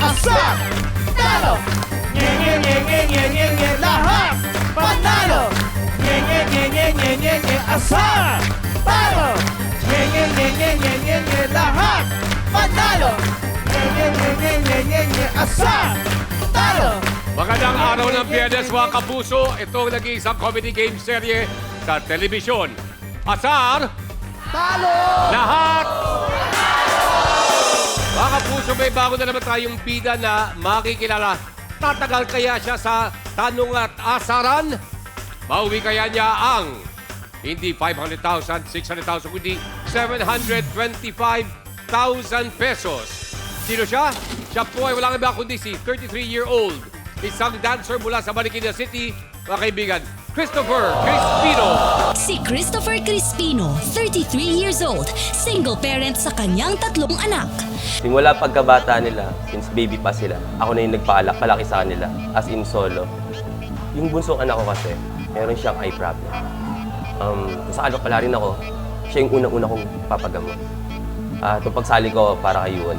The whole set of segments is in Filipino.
Asar! Talo! Lahat! Panalo! Asar! Talo! Lahat! Panalo! Asar! Talo! Magandang araw ng Biyernes, mga kapuso. Ito ang nag-iisang comedy game serye sa telebisyon. Asar! Talo! Lahat! Mga kapuso, may bago na naman tayong bida na makikilala. Tatagal kaya siya sa tanong at asaran? Mauwi kaya niya ang hindi 500,000, 600,000, kundi 725,000 pesos. Sino siya? Siya po ay walang iba kundi si 33-year-old. Isang dancer mula sa Marikina City, mga kaibigan, Christopher Crispino. Si Christopher Crispino, 33 years old, single parent sa kanyang 3 anak. Simula pagkabata nila, since baby pa sila, ako na yung nagpalaki sa kanila, as in solo. Yung bunsong anak ko kasi, meron siyang eye problem. Sa alok pala rin ako, siya yung unang-una kong papagamot. Itong pagsali ko para kay Yuan.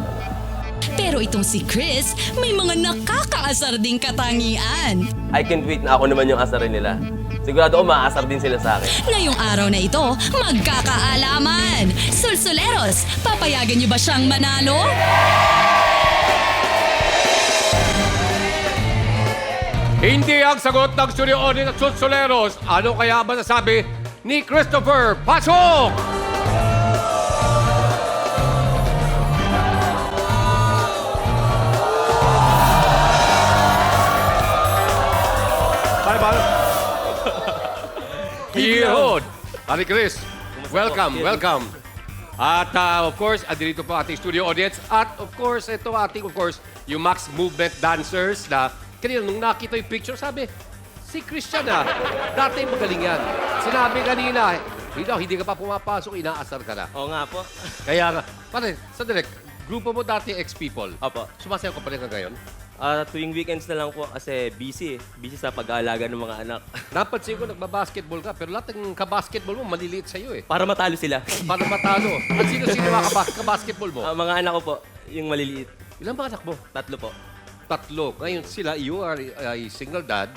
Pero itong si Chris, may mga nakakaasar ding katangian. I can't wait na ako naman yung asarin nila. Sigurado ako maaasar din sila sa akin. Ngayong araw na ito, magkakaalaman. Sulsuleros, papayagan niyo ba siyang manalo? Hindi ang sagot ng studio audience at Sulsuleros. Ano kaya ba nasabi ni Christopher? Pasok! Yun! Ate Chris, welcome. At of course, dito po ating studio audience. At of course, ito ating, yung Max Movement dancers na kanina nung nakita yung picture, sabi, si Christian dati magaling yan. Sinabi kanina, hindi ka pa pumapasok, inaasar ka na. Oo nga po. Kaya nga, pare, sandali, grupo mo dati ex-people. Opo. Sumasayaw ka pa rin ngayon? Tuwing weekends na lang po kasi busy. Busy sa pag-aalaga ng mga anak. Napansin ko, nagbabasketball ka, pero lahat ng kabasketball mo, maliliit sa'yo eh. Para matalo sila. Para matalo. At sino-sino mga kabasketball mo? Mga anak ko po, yung maliliit. Ilan ba anak mo? 3 po. 3. Ngayon sila, you are a single dad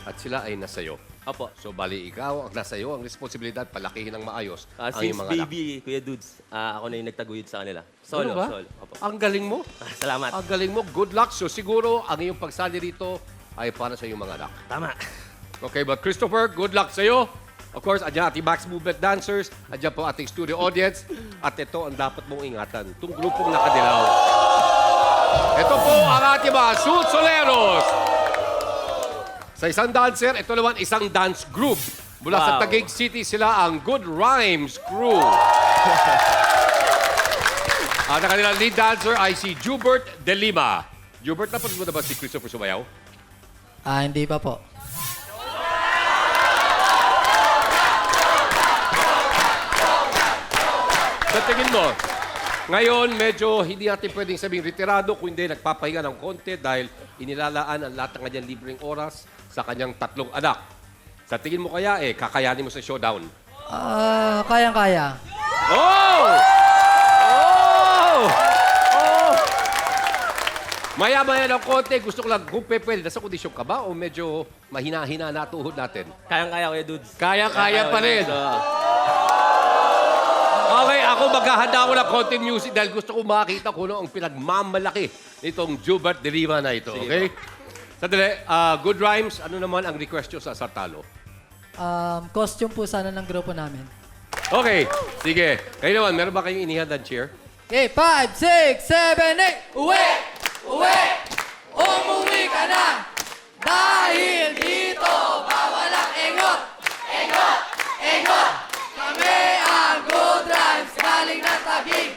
at sila ay nasa'yo. Opo. So, bali, ikaw ang nasa'yo, ang responsibilidad, palakihin ng maayos ang Since iyong mga anak. baby, Kuya Dudes, ako na yung nagtaguyod sa kanila. Solo, Ano ba? solo. Opo. Ang galing mo. Salamat. Ang galing mo. Good luck. So, siguro, ang iyong pagsali rito ay para sa iyong mga anak. Tama. Okay, but Christopher, good luck sa'yo. Of course, andyan ating Max Movement dancers, andyan po ating studio audience, at ito ang dapat mong ingatan, itong grupong nakadilaw. Ito po ang ating mga Sulsuleros. Sa isang dancer, ito naman isang dance group. Mula sa Wow. Taguig City, sila ang Good Rhymes Crew. At ang kanilang lead dancer ay si Jubert De Lima. Jubert, napanood mo na ba si Christopher sumayaw? Hindi pa po. Sa tingin mo, ngayon medyo hindi natin pwedeng sabing retirado kung hindi nagpapahinga ng konti dahil inilalaan ang lahat ng kanyang libreng oras sa kanyang 3 anak. Sa tingin mo kaya, kakayanin mo sa showdown? Kayang-kaya. Oh! Oh! Oh! Maya-maya ng konti, gusto ko lang kung pwede. Nasa kondisyon ka ba o medyo mahina-hina na tuhod natin? Kayang-kaya, Kuya Dudes. Kaya-kaya pa rin. Okay, ako maghahanda ako ng konting music dahil gusto ko makita kung ano ang pinagmamalaki nitong Jubert De Lima na ito. Okay? Sandali, Good Rhymes, ano naman ang request nyo sa Sartalo? Costume po sana ng grupo namin. Okay, sige. Kayo naman, meron ba kayong inihandang cheer? Okay, 5, 6, 7, 8. Uwi! Uwi! Umuwi ka na! Dahil dito, bawal ang engot! Engot! Engot! Kami ang Good Rhymes, galing ng Taguig.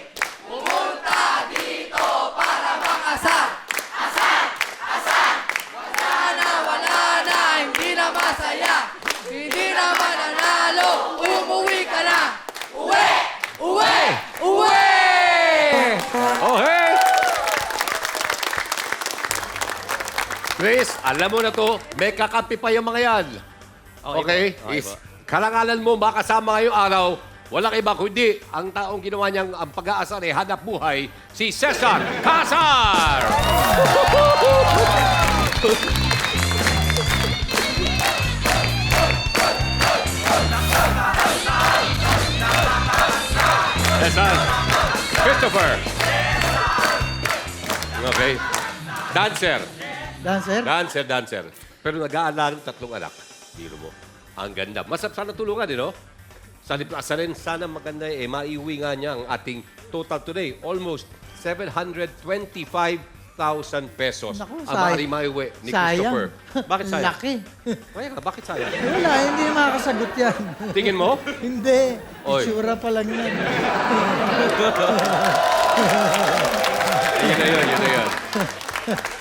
Pumunta dito para makasar. Asar! Asar! Wala na, hindi na masaya. Hindi na mananalo. Umuwi ka na. Uwi! Uwi! Uwi! Okay! Chris, alam mo na to, may kakampi pa yung mga yan. Okay? Okay po. Kalangalan mo makasama ngayong araw Walang iba kundi ang taong ginawa niyang ang pag-aasar ay hanap buhay, si Cesar Casar! Cesar! Christopher! Okay. Dancer. Dancer. Pero nag-aalang tatlong anak. Biro mo. Ang ganda. Masarap sana tulungan, no? Sa rin, sana maganda maiuwi nga niya ang ating total today. Almost 725,000 pesos. Naku, ang maaari maiuwi ni Christopher. Bakit sayang? Laki. Kaya nga, bakit sayang? Wala, hindi makakasagot yan. Tingin mo? Hindi. Oy. Itsura pa lang yan. Yun na yun.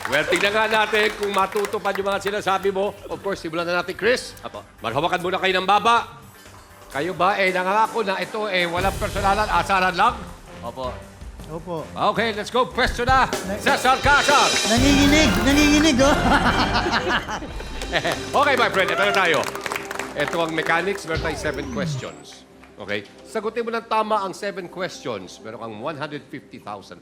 Well, tignan nga natin kung matutupad yung mga sinasabi mo. Of course, simulan na natin, Chris. Apo. Maghawakan muna kayo ng baba. Kayo ba nangangako na ito walang personalan, asaran lang? Opo. Opo. Okay, let's go. Pwesto na. Cesar Casar. Nanginginig, oh. Okay, my friend. Ito na tayo. Ito ang mechanics. Meron tayong 7 questions. Okay? Sagutin mo ng tama ang 7 questions. Meron kang 150,000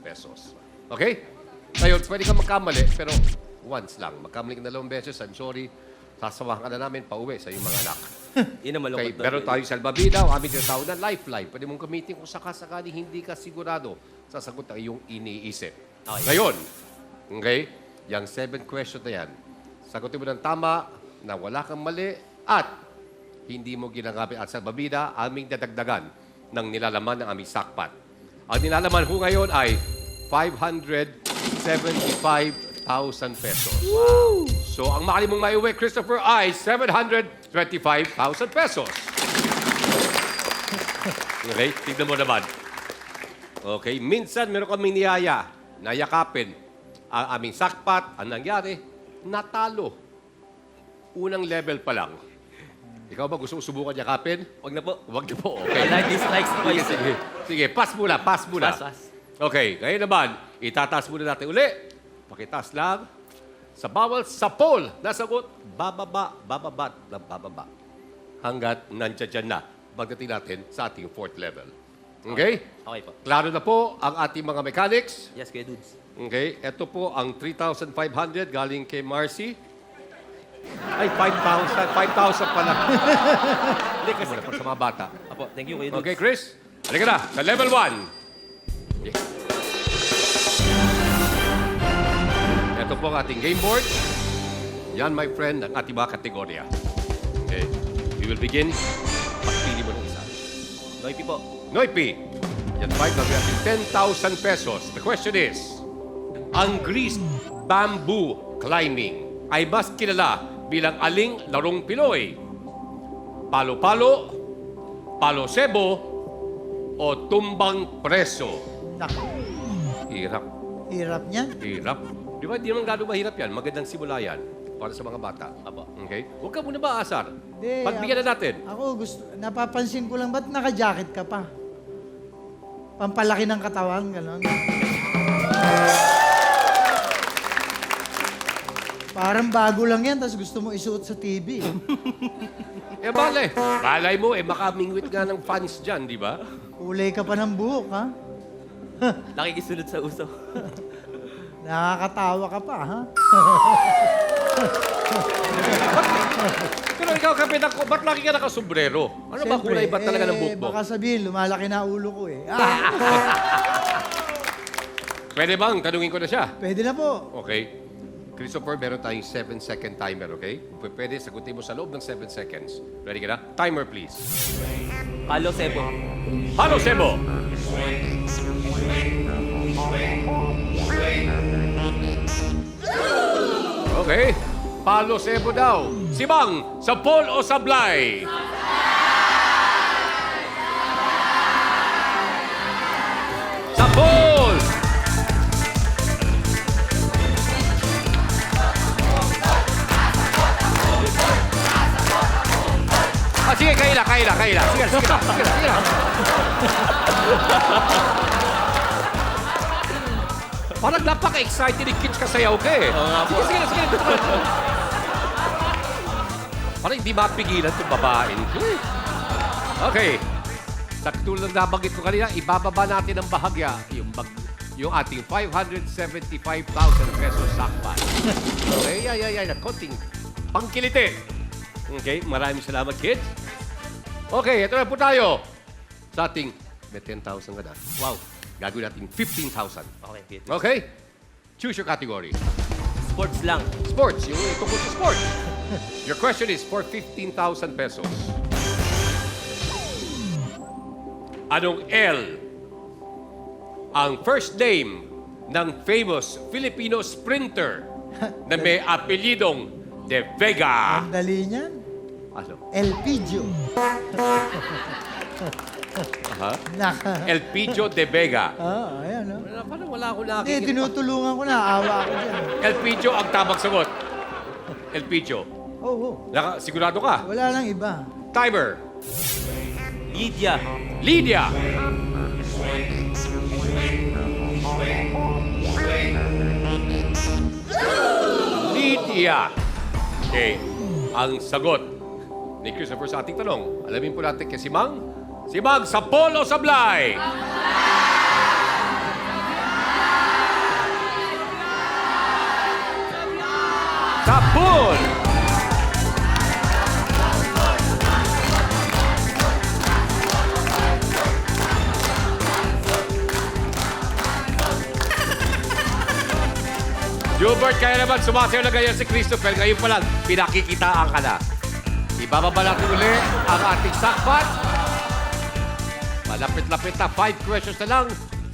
pesos. Okay? Ngayon, pwede kang magkamali, pero once lang. Magkamali ka na 2 beses, I'm sorry. Sasamahan ka na namin pauwi sa iyong mga anak. Yun ang malungkot Okay, doon. meron tayong salbabida o aming tinatawag na lifeline. Pwede mong gamitin kung sakasakali hindi ka sigurado sa sagot ng iyong iniisip. Okay. Ngayon, okay, yung 7 question na yan, sagutin mo ng tama na wala kang mali at hindi mo ginagamit at salbabida, aming dadagdagan ng nilalaman ng aming sakpat. Ang nilalaman ko ngayon ay 575,000 pesos. Wow! So, ang makali mong maiuwi, Christopher, ay 725,000 pesos. Okay, tignan mo naman. Okay, minsan meron kami niyaya na yakapin ang aming sakpat. Ang nangyari, natalo. Unang level pa lang. Ikaw ba gusto mo subukan yakapin? Wag na po. Huwag niyo po, okay. Like dislikes po yun. Sige, pass muna. Pass. Okay, ngayon naman, itataas muna natin uli. Pakitaas lang. Sa bawal sa poll, nasagot, bababa. Hanggat nandiyan dyan na, pagdating natin sa ating 4th level. Okay? Okay po. Klaro na po ang ating mga mechanics. Yes, Kuya Dudes. Okay, ito po ang 3,500 galing kay Marcy. Ay, 5,000. 5,000 pala. Hindi kasi muna sa mga bata. Apo, thank you, Kuya Dudes. Okay, Chris? Halika na, sa level 1. Ito po ang ating game board. Yan, my friend, ang ating mga kategorya. Okay. We will begin. Pagpili mo ng isa. Noipi po. Noipi. Yan, 5 na natin 10,000 pesos. The question is, ang greased bamboo climbing ay mas kilala bilang aling larong Pinoy? Palo-palo, palo-sebo, o tumbang preso? Naku, Hirap. hirap niyan. Hirap. Di ba, di naman gano'ng mahirap yan. Magandang simula yan para sa mga bata. Apo. Okay? Huwag ka muna maasar. Hindi, Pagbigyan na natin. Ako, napapansin ko lang, ba't naka-jacket ka pa? Pampalaki ng katawan, gano'n. Parang bago lang yan, tapos gusto mo isuot sa TV. Balay. Balay mo, makamingwit nga ng fans dyan, di ba? Kulay ka pa ng buhok, ha? Nakikisunod sa uso. Nakakatawa ka pa, ha? Pero ikaw, kapitan ko, ba't lagi ka nakasombrero? Ano ba Siyempre, kulay ba talaga ng buhok mo? Baka sabihin, lumalaki na ulo ko, eh. Pwede bang tanungin ko na siya? Pwede na po. Okay. Christopher, meron tayong 7-second timer, okay? Kung pwede, sagutin mo sa loob ng 7 seconds. Ready ka na? Timer, please. Palo Sebo. Halo, Sebo! Okay. Palo, Sebo daw. Sibang, sa Paul o Sablay? Sa Paul! Sige, kaila. Sige. Parang napaka-excited ni Kitch kasayaw ka eh. Oo nga po. Sige. Parang hindi mapigilan itong babae. Okay. Sa tulad ng nabanggit ko kanina, ibababa natin ng bahagya yung ating 575,000 pesos sakpan. Okay, ay, konting pangkiliti. Okay, maraming salamat, kids. Okay, ito na po tayo sa ating, may 10,000 ka na. Wow, gagawin natin 15,000. Okay, Pete. Okay, choose your category. Sports lang. Sports, yung tungkol sa sports. Your question is for 15,000 pesos. Anong L ang first name ng famous Filipino sprinter na may apelidong De Vega? Ang dali niyan. Ano? El Pidio. Ha? Naka. Elpidio De Vega. Ayan, no? Parang wala akong Hindi, nakikita. tinutulungan ko na. Awa ako dyan. Elpidio ang tamang sagot. Elpidio. Oo, Sigurado ka? wala nang iba. Timer. Lydia. Lydia. Lydia. Okay. Ang sagot ni Christopher sa ating tanong. Alamin po natin kay Simang. Simang, sa polo sablay. Sa pool. Jubert, kaya naman sumasayaw na ganyan si Christopher. Ngayon pa lang, pinakikitaan ka na. Ibababa natin uli ang ating sakpat. Malapit-lapit na. 5 questions na lang.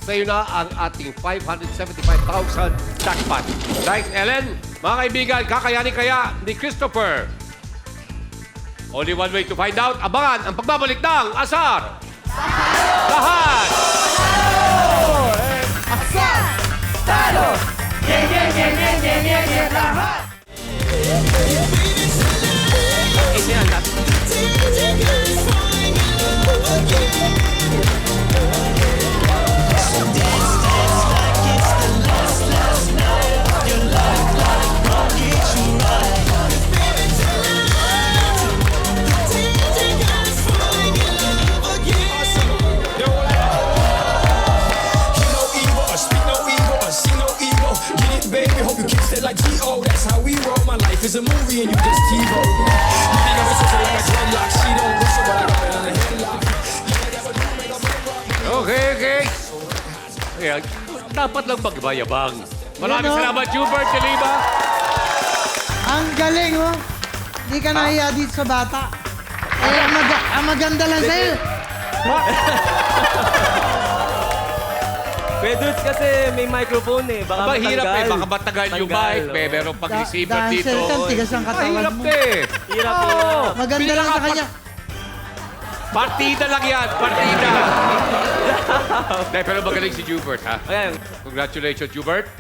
Sa'yo na ang ating 575,000 jackpot. Thanks, Ellen. Mga kaibigan, kakayanin kaya ni Christopher? Only one way to find out. Abangan ang pagbabalik ng Asar! Lahat! Like G.O. That's how we roll. My life is a movie and you just TiVo. You think I'm a like my dreadlock. She don't whistle, but I got it on a headlock. Okay. Ayan, dapat lang magbayabang. Maraming Yan, oh. salamat, Hubert de Lima. Ang galing, oh. Hindi ka nahiya dito sa bata. Eh, ang maganda lang sa'yo. Pwede kasi may microphone eh. Baka Mahirap matanggal. Baka matagal yung mic. May merong pag-receiver dito. Dancer ka, tigas ang katawan Mahirap mo. eh. Hirap Oo. eh. Maganda lang sa kanya. Partida lang yan. Partida. Pero magaling si Hubert, ha? Ayan. Congratulations, Hubert.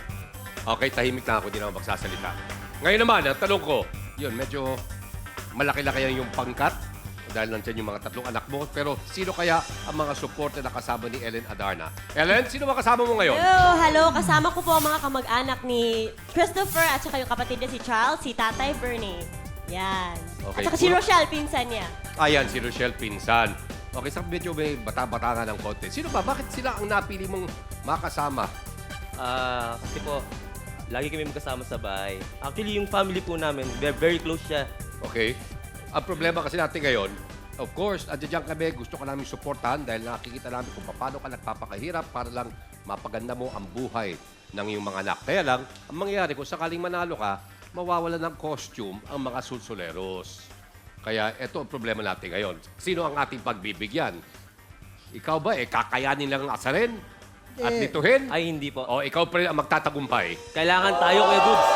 Okay, tahimik na ako. Di na ako magsasalita. Ngayon naman, ang tanong ko, yun, medyo malaki-laki yung pangkat dahil nandiyan yung mga tatlong anak mo. Pero sino kaya ang mga support na kasama ni Ellen Adarna? Ellen, sino ba kasama mo ngayon? Hello. Kasama ko po ang mga kamag-anak ni Christopher at saka yung kapatid niya si Charles, si Tatay Bernie. Yan. Okay, At saka si puro- Rochelle, pinsan niya. Ayan, si Rochelle Pinsan. Okay, sa medyo may bata-bata nga ng konti. Sino ba? Bakit sila ang napili mong makasama? Kasi po, lagi kami magkasama sa bahay. Actually, yung family po namin, very close siya. Okay? Ang problema kasi natin ngayon, of course, andyan kami, gusto ka namin supportahan dahil nakikita namin kung paano ka nagpapakahirap para lang mapaganda mo ang buhay ng iyong mga anak. Kaya lang, ang mangyayari kung sakaling manalo ka, mawawala ng costume ang mga sulsuleros. Kaya ito ang problema natin ngayon. Sino ang ating pagbibigyan? Ikaw ba, kakayanin lang ang asarin? At nituhin? Ay, hindi po. O ikaw pa rin ang magtatagumpay? Kailangan tayo, Kuya Dudes.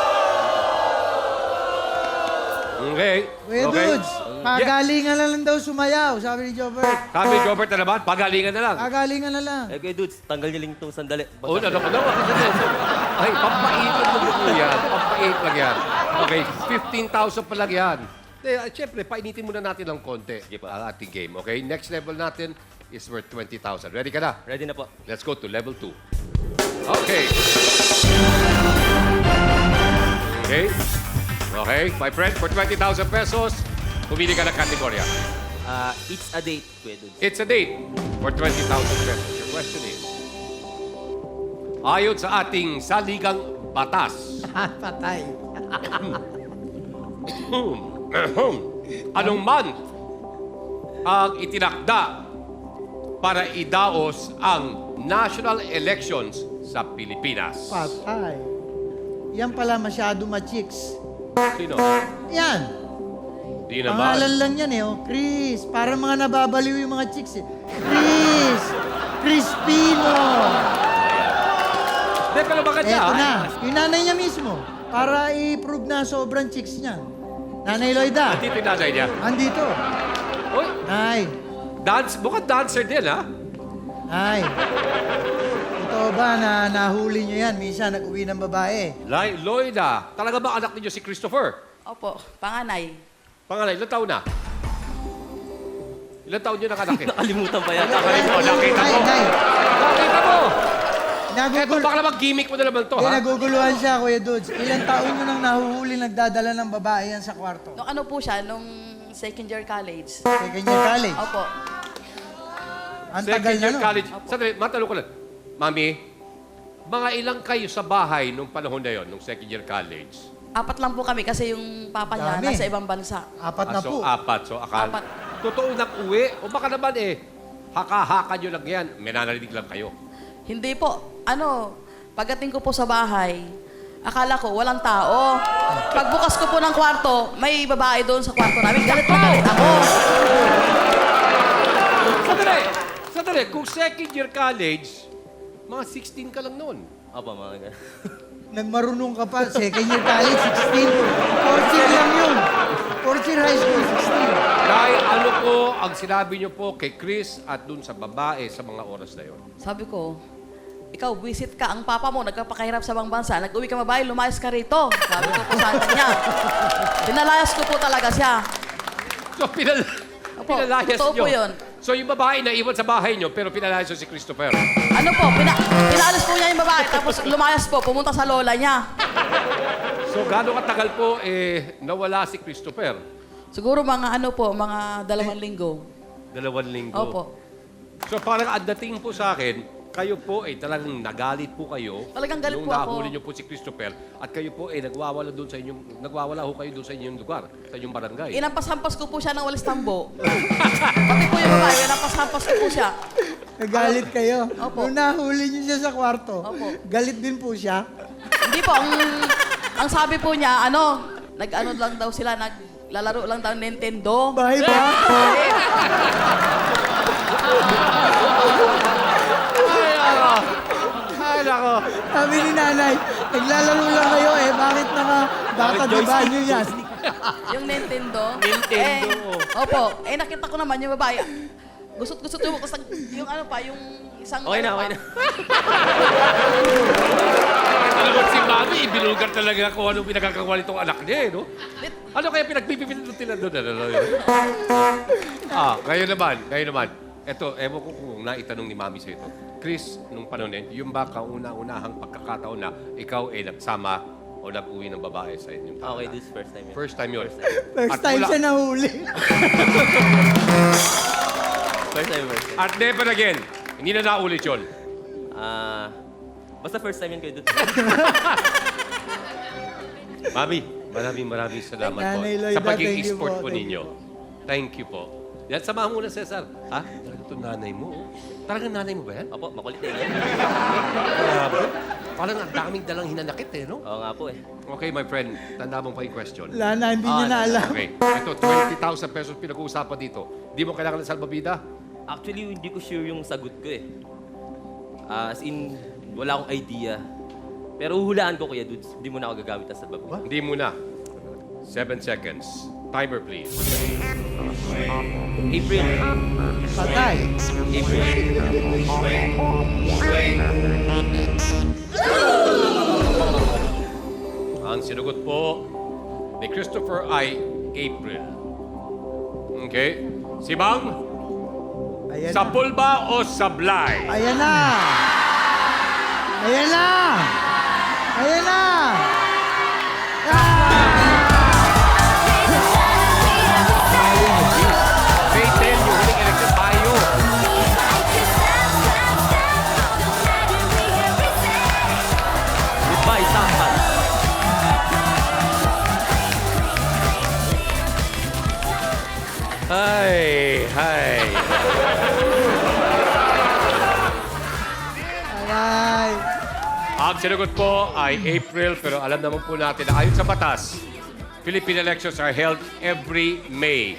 Okay. Kuya Dudes, pagalingan na lang daw sumayaw, sabi ni Jobert. Sabi, Jobert na naman, pagalingan na lang. Pagalingan na lang. Kuya Dudes, tanggal niyo lang itong sandali. Oo, ano ko daw. Ay, pampait lang po yan. Pampait lang yan. Okay, 15,000 pa lang yan. Siyempre, painitin muna natin ng konti ang ating game. Okay, next level natin is worth 20,000. Ready ka na? Ready na po. Let's go to level 2. Okay. Okay, my friend, for 20,000 pesos, pumili ka ng kategorya. It's a date, Kuya Dudes. It's a date for 20,000 pesos. Your question is, ayon sa ating saligang batas, Patay. anong month ang itinakda para idaos ang national elections sa Pilipinas? Patay. Yan pala masyado ma-chicks. Sino? Yan. Di naman. Pangalan lang yan eh, oh. Chris. Parang mga nababaliw yung mga chicks eh. Chris! Crispino! Hindi, pero bakit siya? Eto na. Yung nanay niya mismo. Para i-prove na sobrang chicks niya. Nanay Loida. Dito yung nanay niya. Andito. Uy, Nay. mukhang dancer din, ha? Nay. Totoo ba na nahuli niyo yan? Minsan nag-uwi ng babae. Loida, talaga ba anak ninyo si Christopher? Opo, panganay. Pangalan, ilang taon na? Ilang taon nyo nakanak eh? Nakalimutan pa yata. Nakita Nay, mo! Nay. Nakita mo! Eto, Nagugul- baka naman gimmick mo na naman to, Hindi, ha? naguguluhan siya, Kuya Dudes. Ilang taon nyo nang nahuhuli nagdadala ng babae yan sa kwarto? Nung ano po siya, nung second year college. Second year college. Opo. Ang tagal Second na year nun. college. Sandali, matanong ko lang. Mami, mga ilang kayo sa bahay nung panahon na yon, nung second year college? 4 lang po kami kasi yung papa niya Dami. nasa ibang bansa. Apat na po. So, apat. So, akala. Apat. Totoo nag-uwi? O baka naman haka-haka nyo lang yan. May nanarinig lang kayo. Hindi po. Pagdating ko po sa bahay, akala ko walang tao. Pagbukas ko po ng kwarto, may babae doon sa kwarto namin. Galit na galit ako. Sandali. Kung second year college, mga 16 ka lang noon. Opo, mga ganun. Nagmarunong ka pa, second year college, 16. Fourth year lang yun. Fourth year high school, 16. Dahil ano po ang sinabi niyo po kay Chris at dun sa babae sa mga oras na yon? Sabi ko, ikaw, visit ka. Ang papa mo, nagpapakahirap sa ibang bansa. Nag-uwi ka mabahay, lumayas ka rito. Sabi ko po sa kanya. Pinalayas ko po talaga siya. So, Opo, pinalayas totoo niyo. po yun. So, yung babae na iwan sa bahay niyo, pero pinalayas niyo si Christopher. Ano po, pinaalis po niya yung babae, tapos lumayas po, pumunta sa lola niya. So, gaano katagal po nawala si Christopher? Siguro mga mga 2 linggo. 2 linggo. Opo. So, parang ang dating po sa akin, kayo po talagang nagalit po kayo. Talagang galit nung po ako. nahuli niyo po si Christopher at kayo po nagwawala ho kayo doon sa inyong lugar, sa inyong barangay. Inampas-hampas ko po siya ng walis tambo. Pati po yung babae, inampas-hampas ko po siya. Nagalit kayo. Opo. Nung nahuli niyo siya sa kwarto, Opo. galit din po siya. Hindi po, ang sabi po niya, nag-ano lang daw sila, naglalaro lang daw ng Nintendo. Bahay ba? Ay, nako. Sabi ni nanay, naglalaro lang kayo eh. Bakit data niyo yan? Yung Nintendo. Nintendo. Opo. Nakita ko naman yung babae. Gusot-gusot yung yung isang... Okay na, okay na. Talagang si Mami, ibinulgar talaga kung anong pinagkakawa nitong anak niya, no? Ano kaya pinagpipilitan nila doon? Ngayon naman. Eto, ewan ko kung naitanong ni Mami sa ito. Chris, nung panahon na yun, yung ba kauna-unahang pagkakataon na ikaw nagsama o nag-uwi ng babae sa inyong Okay, tahanan? this is first time yun. First time yun. First time siya nahuli. First time. At never again. Hindi na naulit yun. Basta first time yun, Kuya Dudes. Mami, maraming salamat po Nanay Loida, sa pagiging thank you sport po, po thank ninyo. Thank you po. Yan, samahan mo na, Cesar. Ha? Talaga ito nanay mo. Oh. Talagang nanay mo ba yan? Opo, makulit na yun. Grabe. Parang ang daming dalang hinanakit no? Oo nga po eh. Okay, my friend. Tanda mo pa yung question. Wala na, hindi niya na alam. Okay. Ito, 20,000 pesos pinag-uusapan dito. Di mo kailangan ng salbabida? Actually, hindi ko sure yung sagot ko eh. As in, wala akong idea. Pero uhulaan ko, Kuya Dudes. Hindi mo na ako gagamit sa baba. Hindi muna. 7 seconds. Timer, please. April. Patay. April. Ang sinugot po ni Christopher ay April. Okay? Si Bang, Ayan na. sapul ba o sablay? Ayan na. Ayan na. Ayan na. May Sampat. Hi, hi. Aray. Ang sinagot po ay April, pero alam naman po natin na ayon sa batas, Philippine elections are held every May.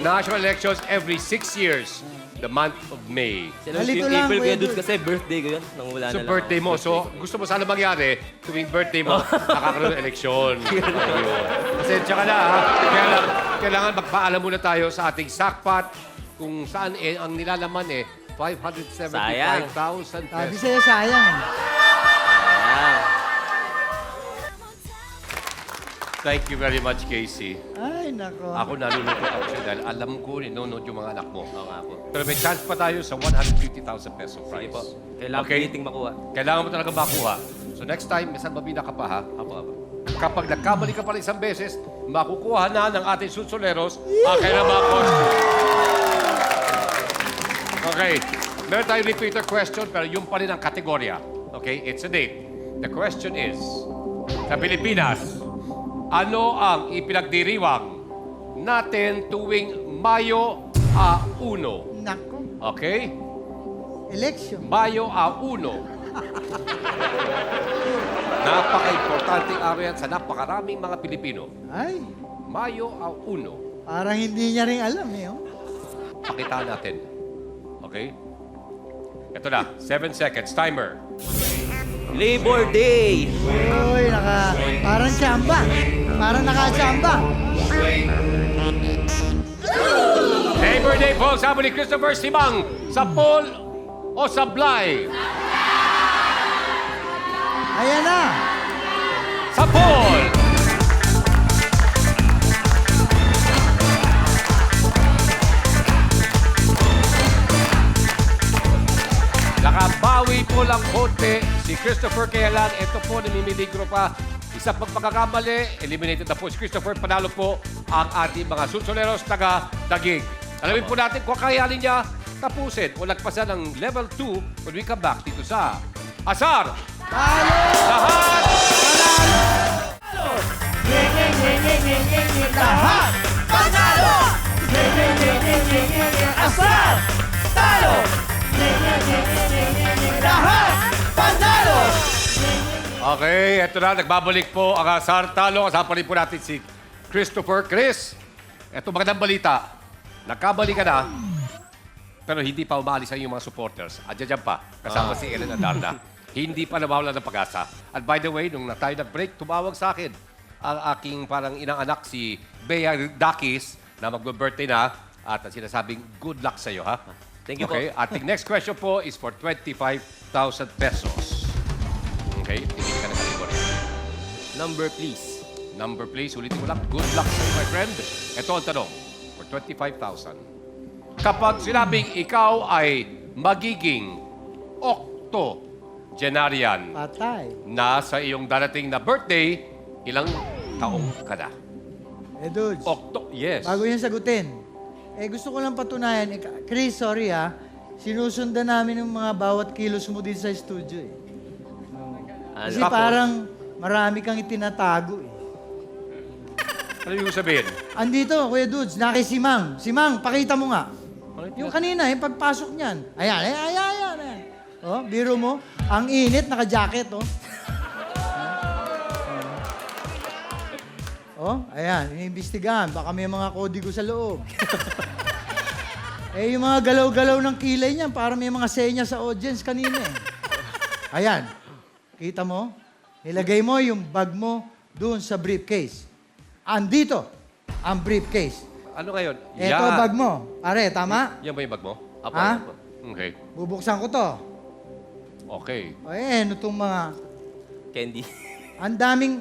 National elections every 6 years, the month of May. Halito Yung lang, April Kuya Kuya Dudes Dudes. kasi birthday ko yun. Nang wala So na lang birthday ako. mo. So gusto mo sana mangyari, tuwing birthday mo, nakakaroon ng eleksyon. Ayun. Pasensya ka na, ha? Kailangan magpaalam muna tayo sa ating sackpot kung saan ang nilalaman 575,000 Sabi pesos. sa'yo, sayang. eh. Ayan. Thank you very much, Casey. Ay, nako. Ako nalulungkot ako siya dahil alam ko ninonood yung mga anak mo. Oo nga po. Pero may chance pa tayo sa 150,000 peso prize. Sige po. Kailangan piliting makuha. Kailangan mo talaga makuha. So next time, minsan mabida ka pa, ha? Apo. Kapag nagkamali ka pa rin isang beses, makukuha na ng ating susuleros ang kailang mga costume. Okay. Meron tayong repeater question, pero yung pa rin ang kategorya. Okay? It's a date. The question is, sa Pilipinas, ano ang ipinagdiriwang natin tuwing Mayo 1? Nako. Okay? Election. Mayo 1. Napaka-importanting araw yan sa napakaraming mga Pilipino. Ay, Mayo 1. parang hindi niya rin alam eh. Oh. Pakitaan natin. Okay? Ito na. 7 seconds. Timer. Labor Day! Uy, parang tsamba. Parang nakatsamba. Labor Day po. Sabi ni Christopher Simang. Sa poll o sa Bly? Ayan na. Sa poll! Nakabawi po lang konti si Christopher Kailan. Ito po, namimiligro pa. Isa pang pagkakamali, eliminated na po si Christopher. Panalo po ang ating mga susuleros taga-Dagig. Alamin po natin kung kakayanin niya tapusin o lagpasan ng level 2 when we come back dito sa Asar! Talo! Lahat! Lahat! Panalo! Asar! Talo! Lahat! Panalo! Okay, eto na. Nagbabalik po ang Asar Talo. Kasama rin po natin si Christopher. Chris, eto magandang balita. Nagkabali ka na, pero hindi pa umaalis ang iyong mga supporters. Adyan pa, kasama si Ellen Adarna. Hindi pa nawawala ng pag-asa. At by the way, nung tayo nag-break, tumawag sa akin ang aking parang inang anak, si Bea Dakis, na mag-birthday na. At sinasabing, good luck sa'yo, ha? Thank you Okay, po. ating next question po is for 25,000 pesos. Okay, tingin ka na kategorya. Number, please. Number, please. Ulitin mo lang. Good luck sa'yo, my friend. Ito ang tanong. For 25,000. Kapag sinabing ikaw ay magiging octogenarian Patay. na sa iyong darating na birthday, ilang taong ka na? Dudes. Yes. Bago yan sagutin, gusto ko lang patunayan. Chris, sorry sinusundan namin yung mga bawat kilos mo dito sa studio eh. Kasi Tapos, parang marami kang itinatago eh. Ano yung sabihin? Andito, Kuya Dudes, Simang. Simang, pakita mo nga. Yung kanina, yung pagpasok niyan. Ayan. Oh, biro mo. Ang init, naka-jacket, oh. Oh, ayan, iniimbestigahan. Baka may mga kodigo sa loob. Yung mga galaw-galaw ng kilay niyan, para may mga senya sa audience kanina eh. Ayan, kita mo? Nilagay mo yung bag mo doon sa briefcase. Andito, ang briefcase. Ano ngayon? Ito bag mo. Pare, tama? Yan ba yung bag mo? Apo, Ha? apo. Okay. Bubuksan ko to. Okay. Ano itong mga... Candy. Ang daming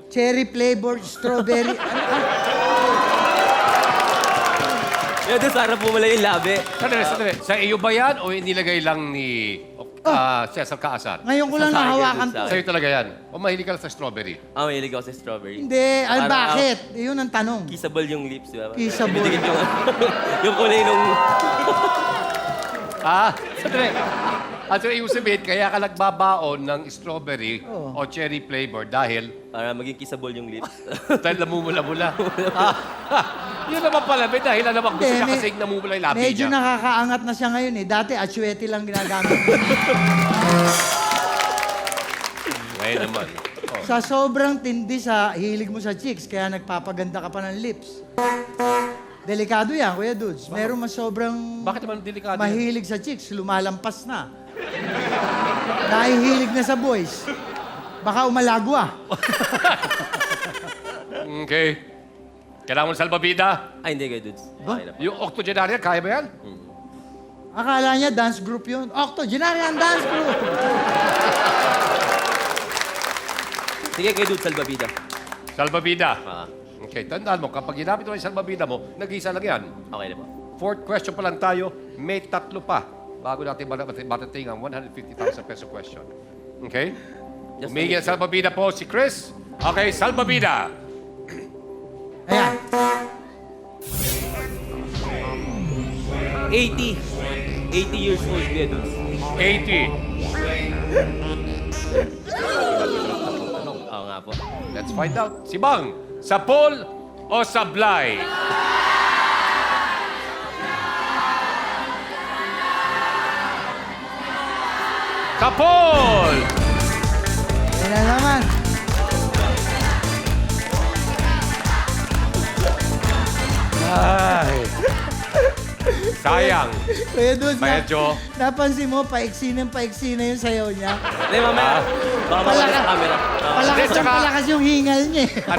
cherry flavored strawberry. Kaya doon, sarap pumula yung labi. Sandali. Sa iyo ba yan o inilagay lang ni Cesar Kaasar? Ngayon ko lang Sa akin, nahawakan sa to. akin. Sa'yo talaga yan? O mahilig ka lang sa strawberry? Mahilig ako sa strawberry. Hindi, Parang, bakit? Yun ang tanong. Kissable yung lips, di ba? Kissable. Dikit yung, yung kulay nung... Sandali. At so, ibig sabihin, kaya ka nagbabaon ng strawberry Oo. o cherry flavor dahil Para maging kissable yung lips. dahil namumula-mula. Yun naman pala, may dahilan naman gusto Hindi, niya kasi namumula yung labi Medyo niya. nakakaangat na siya ngayon eh. Dati, atsuete lang ginagamit. Ngayon naman. Oh. Sa sobrang tindi sa hilig mo sa chicks, kaya nagpapaganda ka pa ng lips. Delikado yan, Kuya Dudes. Meron mas sobrang Bakit naman delikado yan? mahilig sa chicks, lumalampas na. Nahihilig na sa boys. Baka umalagwa. Okay. Kailangan mo ng salbabida. Ay, hindi kayo, dudes. Okay na po. Yung octogenarian, kaya ba yan? Akala niya dance group yun. Octogenarian dance group. Sige kayo, dudes, salbabida. Salbabida. Ah, Okay, tandaan mo, kapag ginamit mo yung salbabida mo, nag-isa lang yan. okay na po. Fourth question pa lang tayo, may 3 pa bago natin matating ang 150,000 peso question. Okay? Just Humingi ng salbabida po si Chris. Okay, salbabida. Ayan. 80 years old kayo, dudes. 80. Oo nga po. Let's find out. Si Bang, sa Paul o sa Blay? Sa Paul! Yan na naman. Ay. Sayang. Kuya Dudes, Medyo. napansin mo, paiksi na yung sayaw niya. Hindi, mamaya. Baka mawala sa camera. Palakas Hindi, tsaka- palakas yung hingal niya eh. At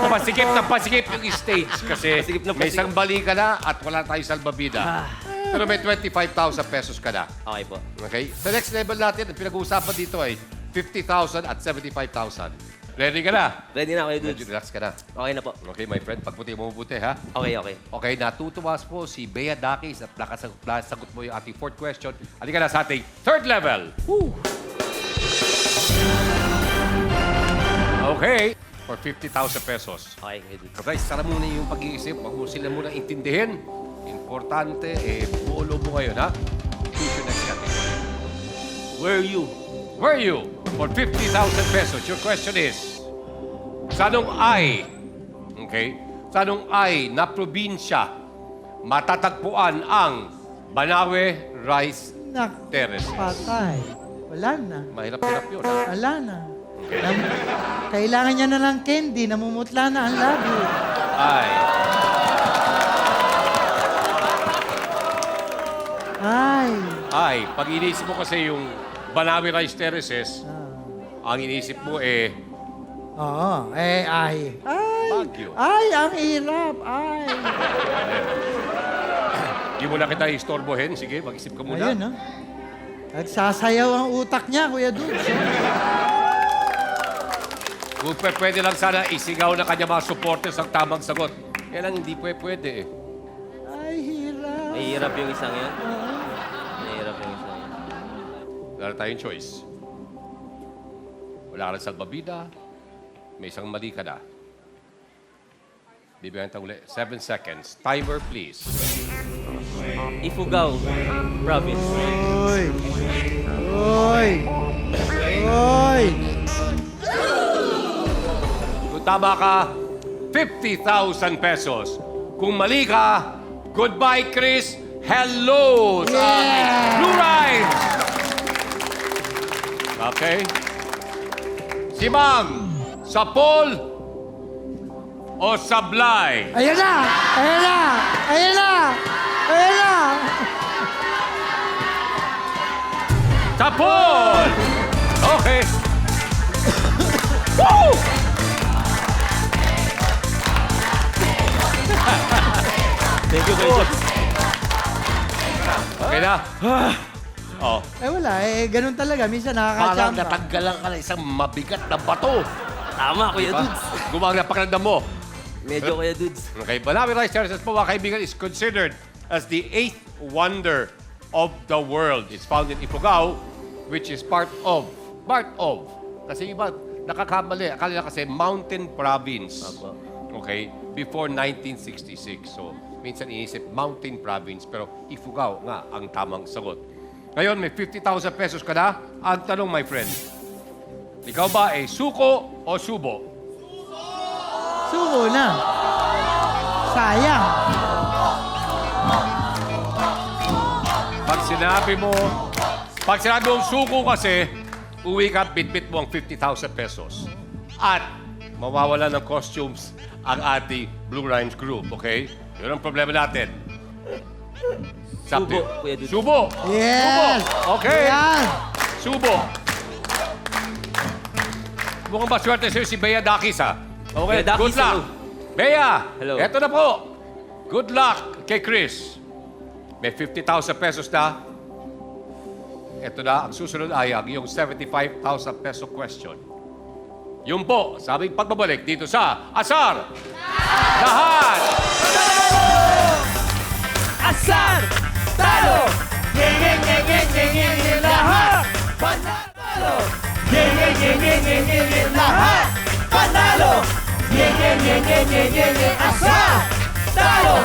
pasikip yung stage kasi Pasikip na may pasikip. isang bali ka na at wala tayong salbabida. Pero may 25,000 pesos ka na. Okay po. Okay? Sa next level natin, ang pinag-uusapan dito ay 50,000 at 75,000. Ready ka na? Ready na kayo, Medyo dudes. relax ka na. Okay na po. Okay, my friend. Pagputi mo mabuti, ha? Okay, okay. Okay, natutuwas po si Bea Dakis at nakasagot mo yung ating fourth question. Halika na sa ating third level. Okay, for 50,000 pesos. Okay, kayo, dudes. Okay, sara muna yung pag-iisip. Huwag mo sila muna intindihin. Importante, buo mo ngayon, ha? Choose your next category. Where are you? Where are you? For 50,000 pesos. Your question is, sa anong ay, okay, sa anong ay na probinsya matatagpuan ang Banawe Rice Nak, Terraces? patay. Wala na. Mahirap-hirap yun, ha? Wala na. Kailangan niya na ng candy, namumutla na ang labi. Ay. Ay. Ay, pag iniisip mo kasi yung Banawe Rice Terraces, ang iniisip mo Oo. Ay. Ay. Baguio. Ay, ang hirap. Ay. Di mo na kita istorbohin. Sige, mag-isip ka muna. Ayun, no? Nagsasayaw ang utak niya, Kuya Dudes. Kung pwede lang sana isigaw na kanya mga supporters ang tamang sagot. Yan lang hindi pwede eh. Ay, hirap. Mahirap yung isang yan. Mahirap yung isang yan. Wala tayong choice. Wala ka ng salbabida. May isang mali ka na. Bibigyan tayo ulit. 7 seconds. Timer, please. Ifugao Province. Oy. Oy. Oy. Kung tama ka, 50,000 pesos. Kung mali ka, goodbye, Chris. Hello sa ating Blue Rides. Okay. Si Mang, sa Paul o sa Blay? Ayan na! Ayan na! Ayan na! Ayan na! Sa Paul! Okay. Woo! Thank you, kayo, dudes. Okay na? Oh. Eh wala, ganun talaga. Minsan Parang nakakachamba. natanggalan ka ng isang mabigat na bato. Tama, kuya, Diba? dudes. Gumagana pakiramdam mo. Medyo, kuya, dudes. Okay, Banawe Rice Terraces po, mga kaibigan, is considered as the 8th wonder of the world. It's found in Ifugao, which is part of. Kasi iba, nakakamali. Akala nila kasi mountain province. Apo. Okay? Before 1966. So, minsan inisip mountain province, pero Ifugao nga ang tamang sagot. Ngayon, may 50,000 pesos ka na. Ang tanong, my friend, ikaw ba ay suko o subo? Suko na. Sayang. Pag sinabi mong suko kasi, uwi ka, bitbit mo ang 50,000 pesos. At mawawala ng costumes ang ating Blue Rhymes group, okay? Yun ang problema natin. Subo, Kuya Dudes. Subo! Yes! Subo! Okay! Yan! Subo! Mukhang ba swerte sa'yo si Bea Dakis, ha? Okay, Bea Dakis, good luck. hello. Bea, Hello. eto na po. Good luck kay Chris. May 50,000 pesos na. Ito na, ang susunod ay ang iyong 75,000 peso question. Yun po, sabing pagbabalik dito sa Asar! Lahat! Asar! Talo! Yeng, yeng, yeng, yeng, yeng, yeng, yeng, lahat! Panalo! Yeng, yeng, yeng, yeng, yeng, yeng, yeng, lahat! Panalo! Yeng, yeng, yeng, yeng, yeng, yeng, yeng, asar! Talo!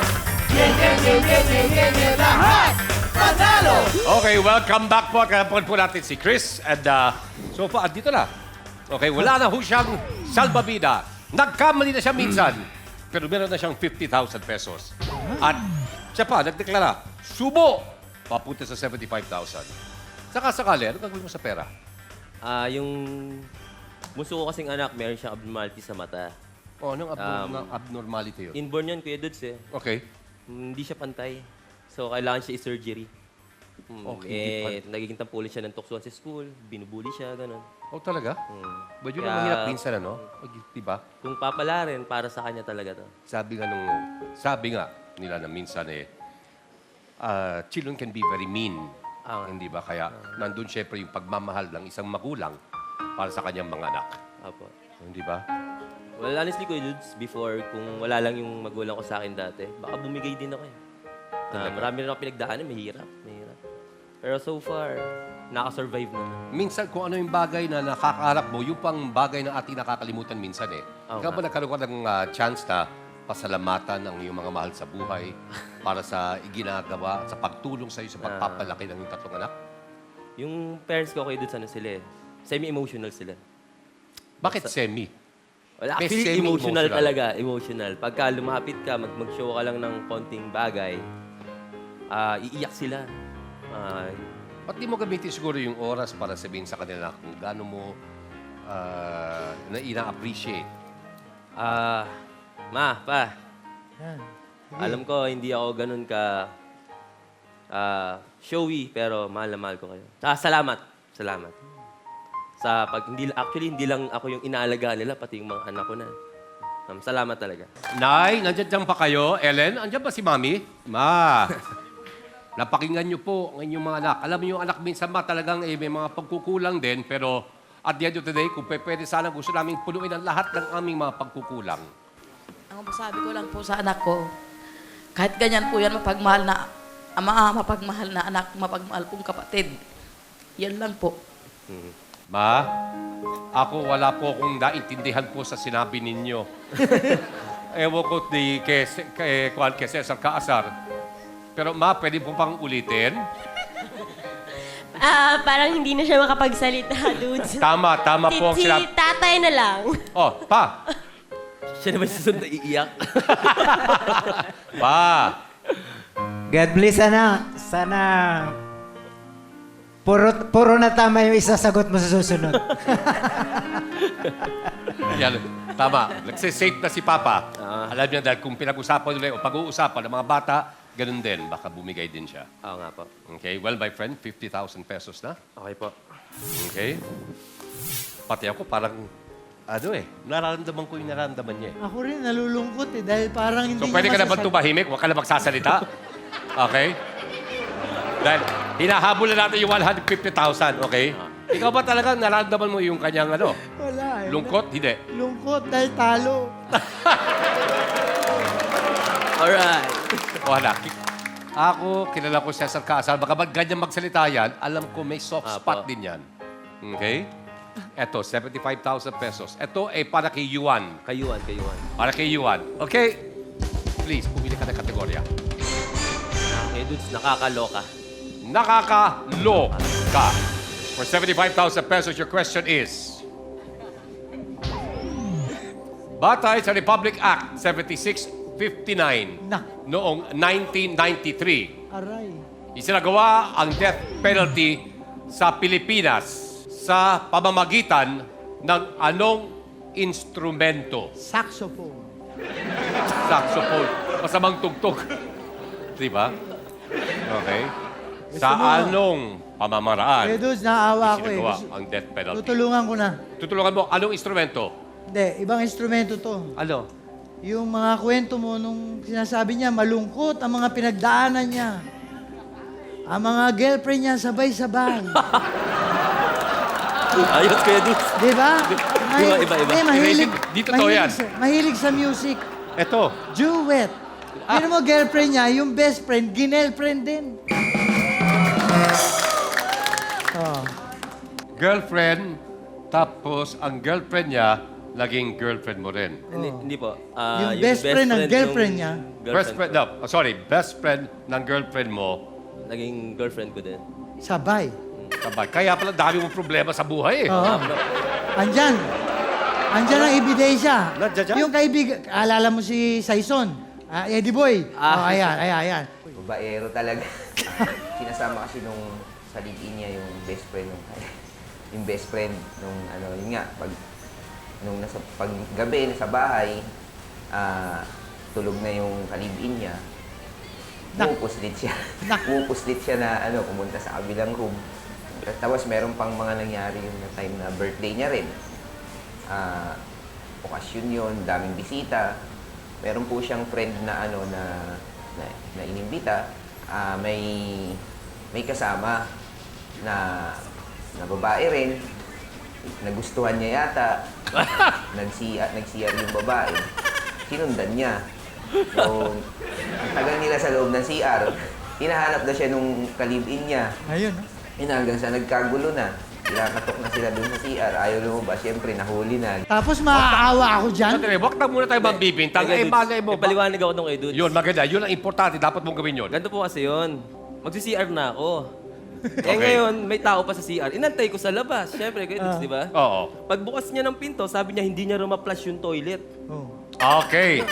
Yeng, yeng, yeng, yeng, yeng, yeng, yeng, lahat! Panalo! Okay, welcome back po. Kanapan po natin si Chris. And so far, dito na. Okay, wala na ho siyang salbabida. Nagkamali na siya minsan. Pero meron na siyang 50,000 pesos. At siya pa, nagdeklara, subo! Papunta sa 75,000. Saka sakali, ano gagawin mo sa pera? Yung bunso ko kasing anak, meron siyang abnormality sa mata. O, anong abnormality yun? Inborn yun, Kuya Dudes eh. Okay. Hindi siya pantay. So, kailangan siya i-surgery. Okay, Nagiging tampulan siya ng tuksuan sa school, binubuli siya, gano'n. Oh, talaga? But yun Kaya- ang mahirap minsan, ano? Diba? Kung papalarin, para sa kanya talaga to. Sabi nga nila na minsan children can be very mean. Hindi ba? Kaya nandun syempre yung pagmamahal ng isang magulang para sa kanyang mga anak. Apo. Hindi ba? Well, honestly, Kuya Dudes, before, kung wala lang yung magulang ko sa akin dati, baka bumigay din ako eh. Marami rin ako pinagdaanan, mahirap. Pero so far, nakasurvive naman. Minsan kung ano yung bagay na nakakaharap mo, yung pang bagay na ating nakakalimutan minsan eh. Oo Ikaw nga. ba nagkaroon ka ng chance na pasalamatan ang iyong mga mahal sa buhay para sa iginagawa, sa pagtulong sa iyo sa pagpapalaki ng iyong tatlong anak? Yung parents ko, Kuya Dudes, ano sila eh, semi-emotional sila. Bakit semi? Wala, May actually, semi-emotional. emotional talaga. Emotional. Pagka lumapit ka, mag-show ka lang ng konting bagay, iiyak sila. Ba't di mo gamitin siguro yung oras para sabihin sa kanila kung gaano mo na ina-appreciate? Ma, pa, Yan. alam ko hindi ako ganun ka showy, pero mahal na mahal ko kayo. Tsaka salamat. Sa hindi lang ako yung inaalagaan nila, pati yung mga anak ko na. Salamat talaga. Nay, nandiyan pa kayo? Ellen, andyan ba si Mami? Ma, napakinggan niyo po ang inyong mga anak. Alam niyo yung anak minsan talagang may mga pagkukulang din, pero at the end of the day, kung pwede sana gusto namin punuin ang lahat ng aming mga pagkukulang. Ang masabi ko lang po sa anak ko, kahit ganyan po yan, mapagmahal na ama, mapagmahal na anak, mapagmahal kong kapatid. Yan lang po. Ma, ako wala po akong naintindihan po sa sinabi ninyo. Ewan ko kay Cesar Kaasar. Pero ma, pwede po pang ulitin? Parang hindi na siya makapagsalita, dudes. Tama po ang Si sinabi. tatay na lang. Oh, pa! Siya naman susunod na iiyak. Pa! God bless, anak. Sana puro na tama yung isasagot mo sa susunod. Yan, tama. Nagsisafe na si Papa. Alam niya dahil kung pinag-usapan nila o pag-uusapan ng mga bata, ganun din. Baka bumigay din siya. Oo nga po. Okay, well, my friend, 50,000 pesos na. Okay po. Okay? Pati ako parang, nararamdaman ko yung nararamdaman niya eh. Ako rin, nalulungkot dahil parang hindi So, pwede ka na ba masasabi- tumahimik? Huwag ka na magsasalita? Okay? Dahil hinahabol na natin yung 150,000, okay? Ikaw ba talaga nararamdaman mo yung kanyang Wala lungkot? Hindi. Lungkot dahil talo. Alright. Wala. Ako, kilala ko Cesar Kaasar. Baka ganyan magsalita yan, alam ko may soft spot Apo. din yan. Okay? Eto, 75,000 pesos. Eto ay para kay Yuan. Kayuan. Para kay Yuan. Okay? Please, pumili ka ng kategorya. Kuya Dudes, nakakaloka. nakakaloka. For 75,000 pesos, your question is... Batay sa Republic Act 7659 Nak. noong 1993, Aray. isinagawa ang death penalty sa Pilipinas sa pamamagitan ng anong instrumento? Saxophone. Saxophone. Masamang tugtog. Di ba? Okay. Sa Gusto mo- anong pamamaraan Eh, Dudes, naawa ko eh. isinagawa Gusto- ang death penalty? Tutulungan ko na. Tutulungan mo, anong instrumento? Hindi, ibang instrumento to. Ano? Yung mga kwento mo nung sinasabi niya, malungkot ang mga pinagdaanan niya. Ang mga girlfriend niya sabay-sabay. Ayos kayo, dudes. Di ba? Iba. Mahilig, Dito to yan. mahilig sa music. Ito. Duet. Pero mo, girlfriend niya, yung best friend, ginelfriend din. Oh. Girlfriend, tapos ang girlfriend niya, naging girlfriend mo rin. Hindi po. Yung best friend ng girlfriend niya. Best friend, no, best friend ng girlfriend mo, Naging girlfriend ko din. Sabay. sabay. Kaya pala dami mong problema sa buhay eh. Oo. Andyan. Andyan ang ebidensya. Nandiyan dyan? Yung kaibigan, alala mo si Saison? Eddie Boy. Oh, ayan. Babaero talaga. Sinasama kasi nung sa live-in niya yung best friend nung ano, yun nga, pag gabi nasa bahay, tulog na yung kalibin niya. Pumupuslit siya. Pumupuslit siya na ano, pumunta sa kabilang room. Tapos meron pang mga nangyari yung time na birthday niya rin. Okasyon yun, daming bisita. Meron po siyang friend na ano na inimbita. May kasama na babae rin. Nagustuhan niya yata. Nag-CR yung babae. Sinundan niya. So, ang tagal nila sa loob ng CR, hinahanap na siya nung kalibin niya. Ayun. Hanggang sa nagkagulo na. Kinakatok na sila dun sa CR. Ayaw lumabas. Siyempre, nahuli na. Tapos maaawa ako dyan. Sandali, wag na muna tayo magbibintang. Eh, malay mo. Paliwanag ako nung kay dudes. Yun, maganda. Yun ang importante. Dapat mong gawin yun. Ganito po kasi yun. Magsi-CR na ako. Okay. Ngayon, may tao pa sa CR. Inantay ko sa labas. Siyempre, kayo dudes, di ba? Oo. Pagbukas niya ng pinto, sabi niya hindi niya rin ma-flush yung toilet. Oh. Okay.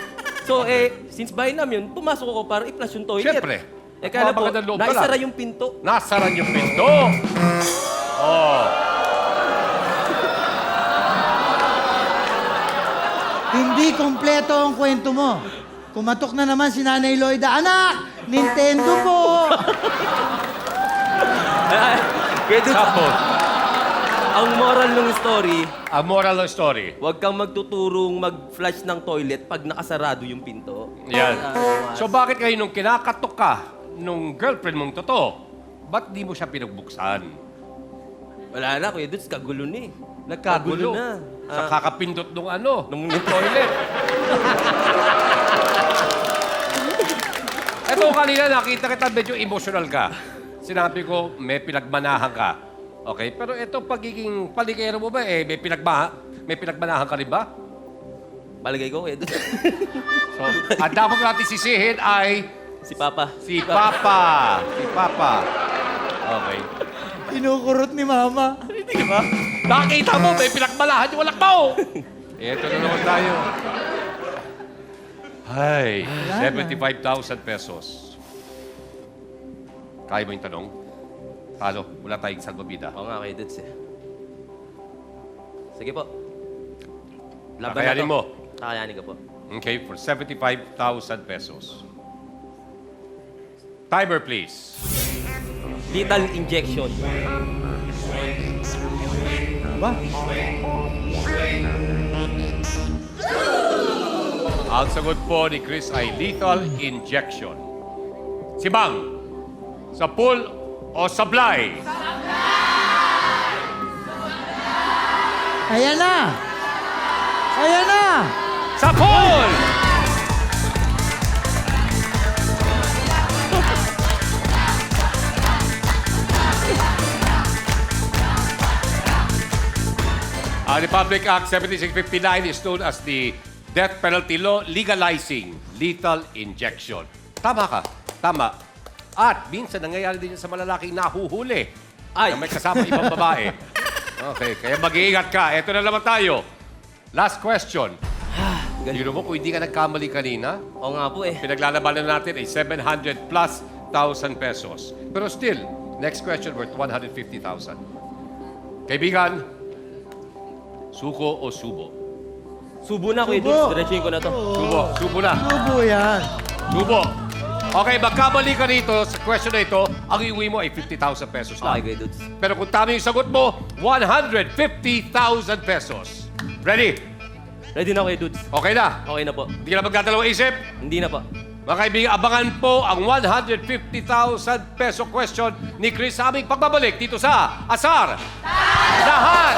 So, since Bainam yun, pumasok ako para i-flush yung toilet. Siyempre. Kaya po, Magandang loob ka naisara lang. yung pinto. Nasaran yung pinto. Oh. Hindi kompleto ang kwento mo. Kumatok na naman si Nanay Loida. Anak! Nintendo po! Kaya dudes, Tapos, ang moral ng story, ang moral ng story. huwag kang magtuturong mag-flush ng toilet pag nakasarado yung pinto. Yan. So bakit kayo nung kinakatok ka nung girlfriend mong totoo, ba't di mo siya pinagbuksan? Wala na, Kuya Dudes, kagulo na eh. Nagkagulo. Kagulo na. Sa kakapindot nung ano, nung toilet. Eto kanina nakita kita medyo emotional ka. Sinabi ko, may pinagmanahan ka. Okay? Pero ito pagiging paligero mo ba may pinagmanahan ka rin ba? Palagay ko, Kuya Dudes. So, ang dapat natin sisihin ay Si Papa. si Papa. Si Papa. Okay. Kinukurot ni Mama. Hindi ba? Nakita mo, may pinagmalahan yung walak mo. Ito na naman tayo. Ay, 75,000 pesos. Kaya mo yung tanong? Talo, wala tayong salbabida. Oo nga, Kuya Dudes eh. Sige po. Kakayanin mo. Kakayanin ko po. Okay, for 75,000 pesos. Timer, please. Lethal injection. Ba? Ang sagot po ni Chris ay lethal injection. Si Bang, sa pool o sablay? Ayan na! Ayan na! Sa pool! Ang Republic Act 7659 is known as the death penalty law legalizing lethal injection. Tama ka. Tama. At minsan nangyayari din yan sa malalaking nahuhuli. Ay. Na may kasama ibang babae. Okay, kaya mag-iingat ka. Ito na naman tayo. Last question. Yun mo, kung hindi ka nagkamali kanina, Oo nga po eh. pinaglalabanan natin ay 700 plus thousand pesos. Pero still, next question worth 150,000. Kaibigan, suko o subo? Subo na, Kuya Subo. Dudes. Diretsuhin ko na to. Subo na. Subo yan. Subo. Okay, magkamali ka rito sa question na ito, ang iuwi mo ay 50,000 pesos lang. Okay, Kuya Dudes. Pero kung tama yung sagot mo, 150,000 pesos. Ready? Ready na, Kuya Dudes. Okay na? Okay na po. Hindi ka na magdadalawang isip? Hindi na po. Mga kaibigan, abangan po ang 150,000 peso question ni Chris sa aming pagbabalik dito sa Asar. Lahat!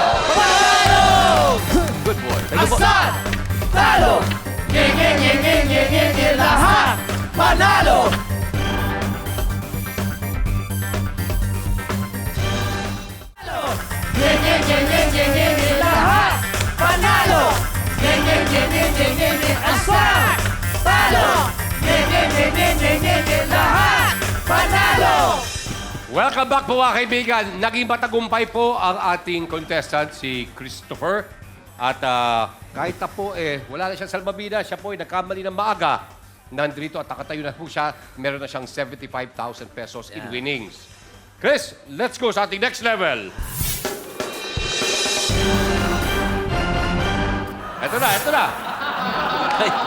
Good boy. Thank you po. Asar! Talo! Ngeng, lahat! Panalo! Ngeng, lahat! Panalo! Ngeng, asar! Talo! Ngeng, lahat! Panalo! Welcome back po mga kaibigan. Naging matagumpay po ang ating contestant, si Christopher. At kahit na po wala na siyang salbabida, siya po ay nagkamali ng maaga. Nandito at nakatayo na po siya. Meron na siyang 75,000 pesos in winnings. Chris, let's go sa ating next level. Ito na.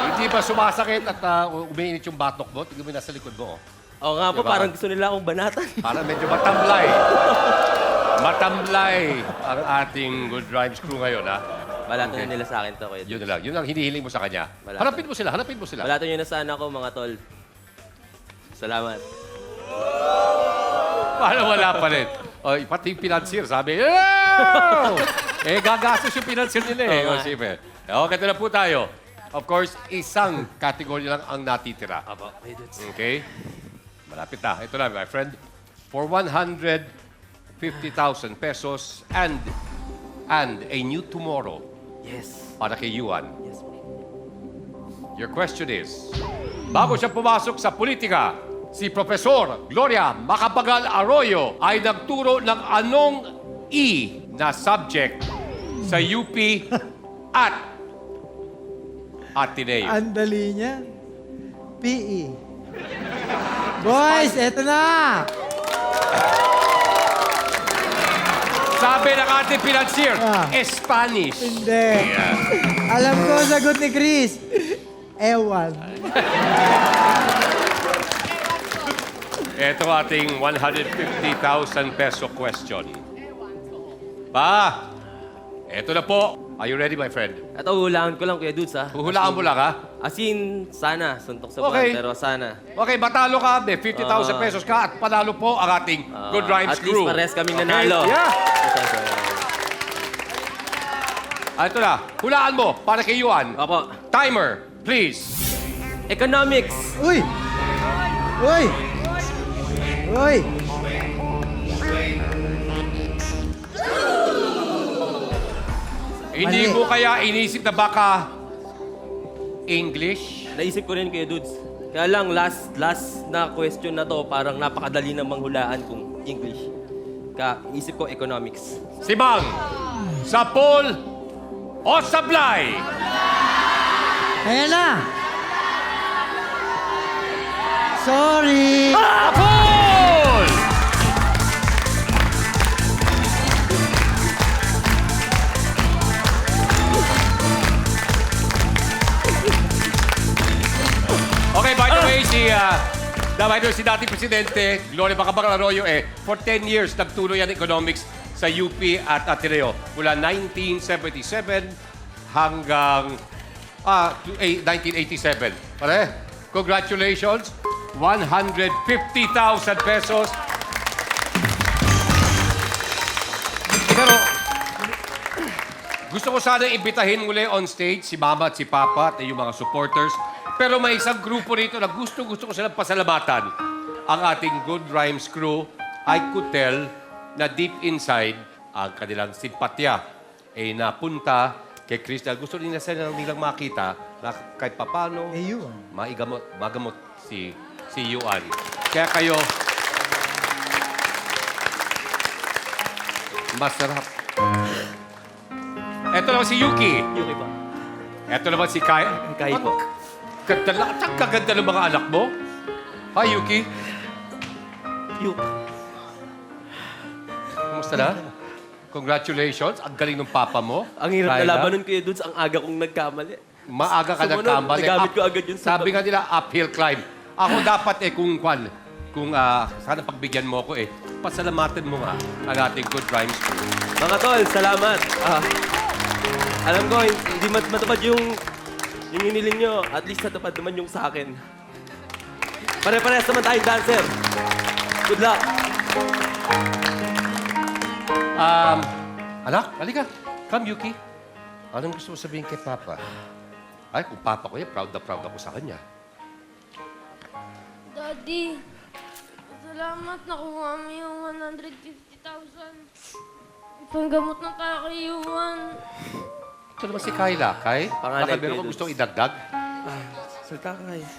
Hindi ba sumasakit at umiinit yung batok mo? Tingnan mo yung nasa likod mo. Oo nga po, Diba? parang gusto nila akong banatan. Parang medyo matamlay. Matamlay ang ating Good Rhymes crew ngayon, ha? Balatan na nila sa akin to, Kuya Dudes. Yun na lang. Yun ang hinihiling mo sa kanya. Wala. Hanapin mo sila. Balatan nyo na sana ako, mga tol. Salamat. Paano wala pa rin? O, pati yung financier, sabi, "Ew!" Gagastos yung financier nila eh. Oo O, nga. sige. Okay, ito na po tayo. Of course, isang category lang ang natitira. Apo, Kuya Dudes. Okay? Malapit na. Ito na, my friend. For 150,000 pesos and a new tomorrow Yes. para kay Yuan. Yes, po. Your question is, bago siya pumasok sa politika, si Profesor Gloria Macapagal Arroyo ay nagturo ng anong E na subject sa UP at Ateneo. Ang dali niya. PE. Boys, eto na! Sabi ng ating financier, Ah. Spanish. Hindi. Alam ko ang sagot ni Chris. Ewan. Ito ating 150,000 peso question. Pa, eto na po. Are you ready, my friend? At uhulaan ko lang, Kuya Dudes, ha? Huhulaan mo lang, ha? As in, sana. Suntok sa Okay. buwan, pero sana. Okay, batalo ka, may 50,000 pesos ka at panalo po ang ating Good Rhymes At crew. least pares kaming nanalo. Yeah. Ito na, hulaan mo para kay Yuan. Opo. Timer, please. Economics. Uy! Uy! Uy! Hindi Mali. mo kaya inisip na baka English? Naisip ko rin, Kuya Dudes. Kaya lang, last na question na to, parang napakadali namang hulaan kung English. Kaya isip ko economics. Si Mang, sa pool o sablay? Ayan na! Sorry! Pool! Okay, by the way, si dating presidente, Gloria Macapagal Arroyo, for 10 years nagturo yan economics sa UP at Ateneo. Mula 1977 hanggang 1987. Pare, congratulations. 150,000 pesos. Pero, gusto ko sana imbitahin muli on stage si Mama at si Papa at yung mga supporters. Pero may isang grupo rito na gusto ko silang pasalamatan. Ang ating Good Rhymes crew, I could tell na deep inside ang kanilang simpatya ay napunta kay Chris. Dahil gusto rin nilang makita na kahit papano Yuan. magamot si Yuan. Kaya kayo, masarap. Ito naman si Yuki. Yuki ba? Ito naman si Kai. Kai po. Ganda lang. At ang kaganda ng mga anak mo. Hi, Yuki. Yuki. Kumusta na? Congratulations. Ang galing ng papa mo. Ang hirap Kyla. na labanan ko yun dun sa ang aga kong nagkamali. Maaga ka Sumunod, nagkamali. nagamit ko agad yun sa- Sabi nga nila, uphill climb. Ako dapat kung sana pagbigyan mo ko pasalamatan mo nga ang ating Good Rhymes crew. Mga tol, salamat. Alam ko, hindi matupad yung hiniling nyo. At least natupad naman yung sa akin. Pare-parehas naman tayong dancer. Good luck. Anak, halika. Come, Yuki. Anong gusto mo sabihin kay Papa? Ay, kung Papa ko yan, proud na proud ako sa kanya. Daddy, salamat nakuha mo yung 150,000. Panggamot ng kakayuan. Ito naman si Kyla. Kai, Panganay baka ko meron yun. kong gustong idagdag? Salta ka ngayon.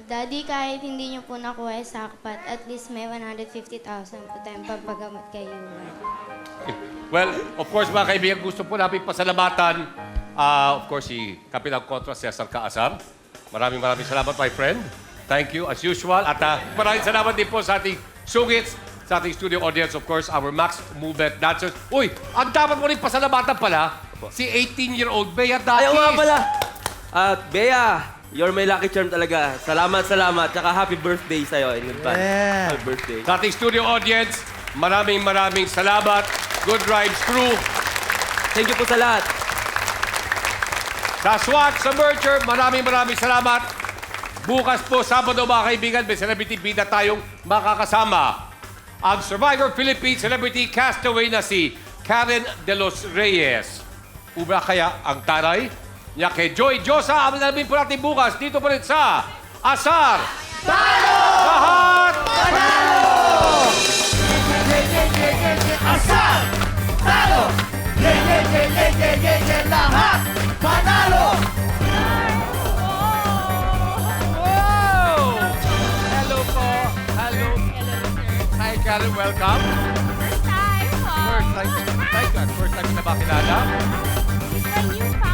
Daddy, kahit hindi niyo po nakuha sa sapat, at least may 150,000 po tayong pampagamot kay Yuan. Well, of course, mga kaibigan, gusto po namin pasalamatan, of course, si Kapilang Contra Cesar Caasar. Maraming salamat, my friend. Thank you, as usual. At maraming salamat din po sa ating sugits, sa ating studio audience, of course, our Max Movement dancers. Uy, ang dapat mo rin pasalamatan pala, si 18-year-old Bea Dakis. Ayaw nga pala. At Bea, you're my lucky charm talaga. Salamat. Tsaka happy birthday sa'yo in advance. Yeah. Happy birthday. Sa ating studio audience, maraming salamat. Good Rhymes crew. Thank you po sa lahat. Sa SWAT, sa Merger, maraming salamat. Bukas po, Sabado, mga kaibigan, may celebrity bida tayong makakasama. Ang Survivor Philippines Celebrity Castaway na si Karen De Los Reyes. Ubra kaya ang taray niya kay Joy Josa. Alamin po natin bukas dito pa rin sa Asar. Talo! Lahat! Asal! Talo! Lahat! Panalo! Hello po. Hello. Hi, Karen. Welcome. First time po. First time kita ba kilala? She's my new